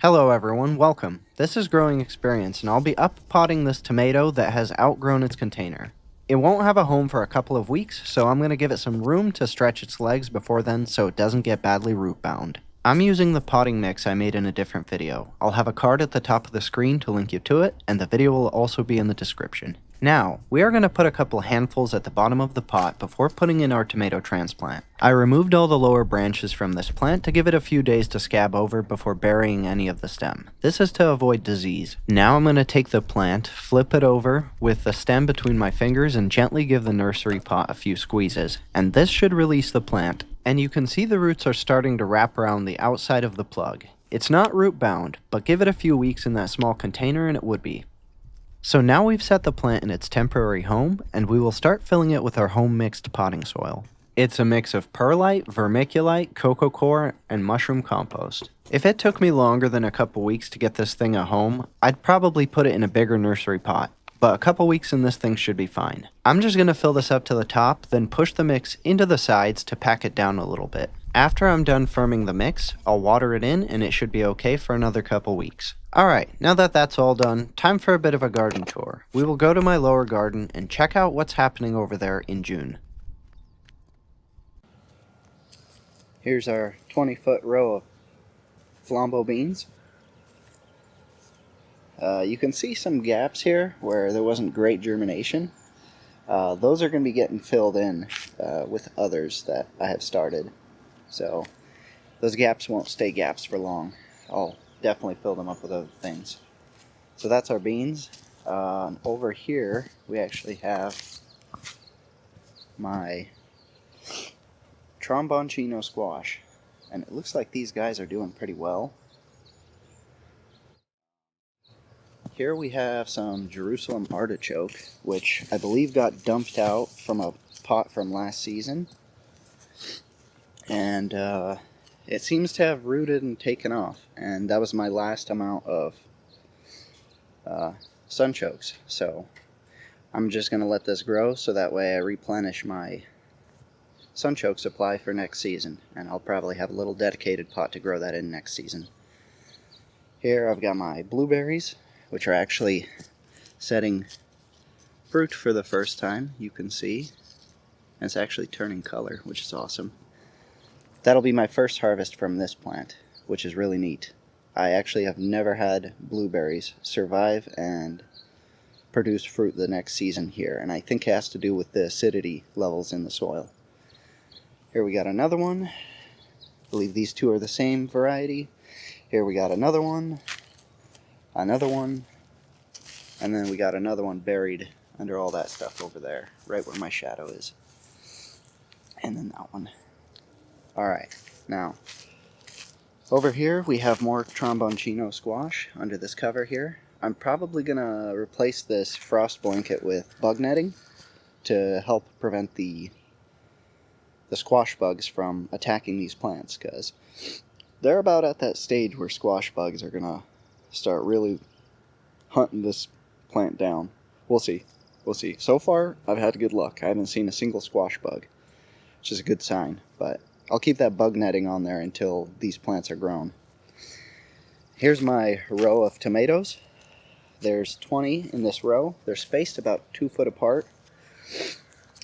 Hello everyone, welcome. This is Growing Experience and I'll be up-potting this tomato that has outgrown its container. It won't have a home for a couple of weeks, so I'm going to give it some room to stretch its legs before then so it doesn't get badly root bound. I'm using the potting mix I made in a different video. I'll have a card at the top of the screen to link you to it, and the video will also be in the description. Now, we are going to put a couple handfuls at the bottom of the pot before putting in our tomato transplant. I removed all the lower branches from this plant to give it a few days to scab over before burying any of the stem. This is to avoid disease. Now I'm going to take the plant, flip it over with the stem between my fingers and gently give the nursery pot a few squeezes, and this should release the plant. And you can see the roots are starting to wrap around the outside of the plug. It's not root bound, but give it a few weeks in that small container and it would be. So now we've set the plant in its temporary home, and we will start filling it with our home mixed potting soil. It's a mix of perlite, vermiculite, coco coir, and mushroom compost. If it took me longer than a couple weeks to get this thing at home, I'd probably put it in a bigger nursery pot, but a couple weeks in this thing should be fine. I'm just going to fill this up to the top, then push the mix into the sides to pack it down a little bit. After I'm done firming the mix, I'll water it in and it should be okay for another couple weeks. Alright, now that that's all done, time for a bit of a garden tour. We will go to my lower garden and check out what's happening over there in June. Here's our 20-foot row of flambeau beans. You can see some gaps here where there wasn't great germination. Those are going to be getting filled in with others that I have started. So those gaps won't stay gaps for long. I'll definitely fill them up with other things. So that's our beans. Over here we actually have my tromboncino squash, and it looks like these guys are doing pretty well. Here we have some Jerusalem artichoke, which I believe got dumped out from a pot from last season, and it seems to have rooted and taken off, and that was my last amount of sunchokes. So I'm just going to let this grow so that way I replenish my sunchoke supply for next season, and I'll probably have a little dedicated pot to grow that in next season. Here I've got my blueberries, which are actually setting fruit for the first time, you can see. And it's actually turning color, which is awesome. That'll be my first harvest from this plant, which is really neat. I actually have never had blueberries survive and produce fruit the next season here, and I think it has to do with the acidity levels in the soil. Here we got another one. I believe these two are the same variety. Here we got another one, and then we got another one buried under all that stuff over there, right where my shadow is. And then that one. Alright, now, over here we have more tromboncino squash under this cover here. I'm probably going to replace this frost blanket with bug netting to help prevent the squash bugs from attacking these plants, because they're about at that stage where squash bugs are going to start really hunting this plant down. We'll see. We'll see. So far, I've had good luck. I haven't seen a single squash bug, which is a good sign, but I'll keep that bug netting on there until these plants are grown. Here's my row of tomatoes. There's 20 in this row. They're spaced about 2 foot apart.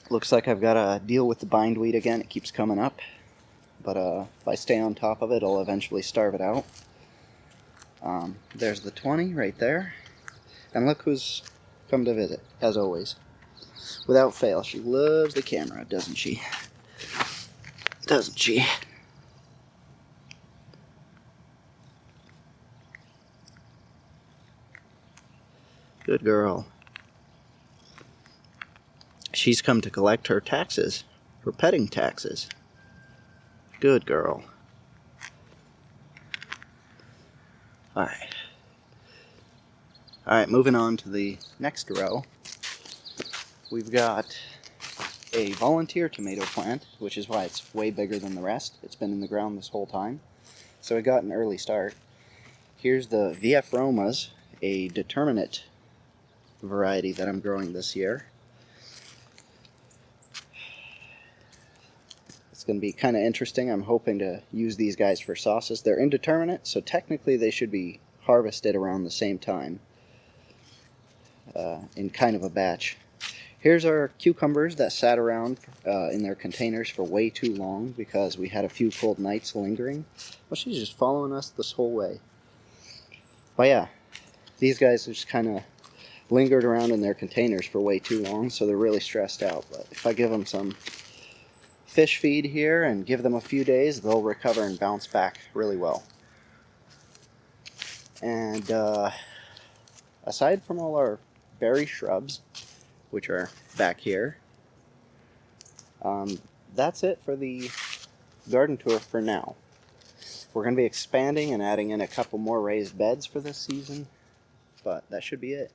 Looks like I've got to deal with the bindweed again. It keeps coming up. But if I stay on top of it, I'll eventually starve it out. There's the 20 right there. And look who's come to visit, as always. Without fail, she loves the camera, doesn't she? Doesn't she? Good girl. She's come to collect her taxes, her petting taxes. Good girl. Alright. Alright, moving on to the next row. We've got a volunteer tomato plant, which is why it's way bigger than the rest. It's been in the ground this whole time, so it got an early start. Here's the VF Romas, a determinate variety that I'm growing this year. It's going to be kind of interesting. I'm hoping to use these guys for sauces. They're indeterminate, so technically they should be harvested around the same time in kind of a batch. Here's our cucumbers that sat around in their containers for way too long because we had a few cold nights lingering. Well, she's just following us this whole way. But yeah, these guys just kind of lingered around in their containers for way too long, so they're really stressed out. But if I give them some fish feed here and give them a few days, they'll recover and bounce back really well. And aside from all our berry shrubs, which are back here, that's it for the garden tour for now. We're going to be expanding and adding in a couple more raised beds for this season, but that should be it.